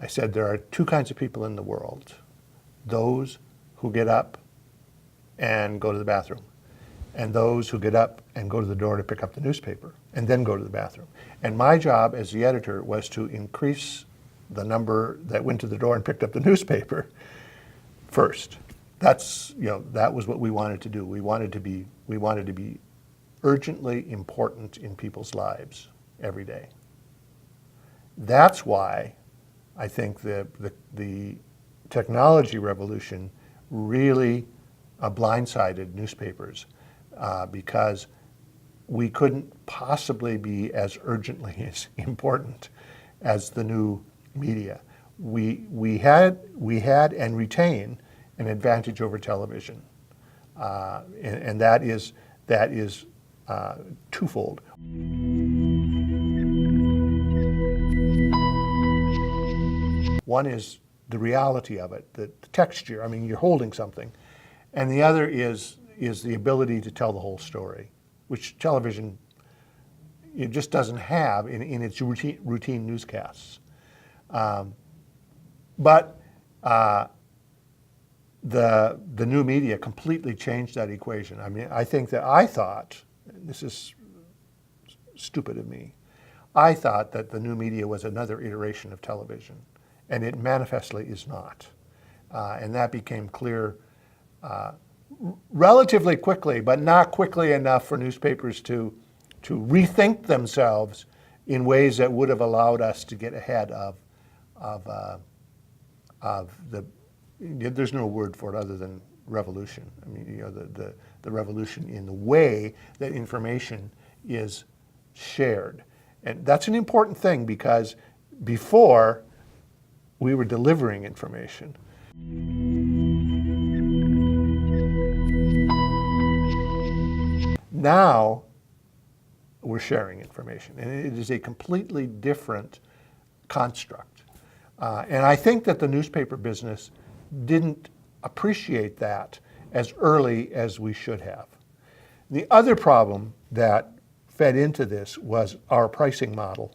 I said there are two kinds of people in the world: those who get up and go to the bathroom, and those who get up and go to the door to pick up the newspaper and then go to the bathroom. And my job as the editor was to increase the number that went to the door and picked up the newspaper first. That's, that was what we wanted to do. We wanted to be urgently important in people's lives every day. That's why I think the technology revolution really blindsided newspapers, because we couldn't possibly be as urgently as important as the new media. We had and retain an advantage over television, and that is twofold. One is the reality of it, the texture. I mean, you're holding something, and the other is the ability to tell the whole story, which television it just doesn't have in its routine newscasts. But the new media completely changed that equation. I mean, I thought, this is stupid of me, I thought that the new media was another iteration of television, and it manifestly is not. And that became clear relatively quickly, but not quickly enough for newspapers to rethink themselves in ways that would have allowed us to get ahead of the, there's no word for it other than revolution. I mean, the revolution in the way that information is shared. And that's an important thing, because before we were delivering information. Now we're sharing information, and it is a completely different construct. And I think that the newspaper business didn't appreciate that as early as we should have. The other problem that fed into this was our pricing model.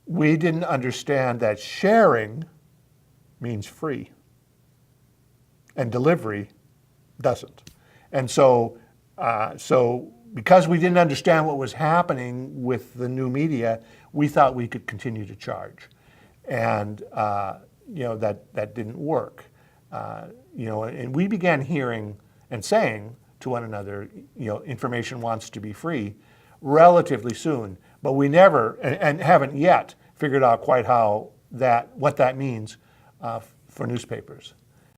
We didn't understand that sharing means free, and delivery doesn't. And so because we didn't understand what was happening with the new media, we thought we could continue to charge. And that didn't work. And we began hearing and saying to one another, information wants to be free relatively soon, but we never and haven't yet figured out quite what that means for newspapers.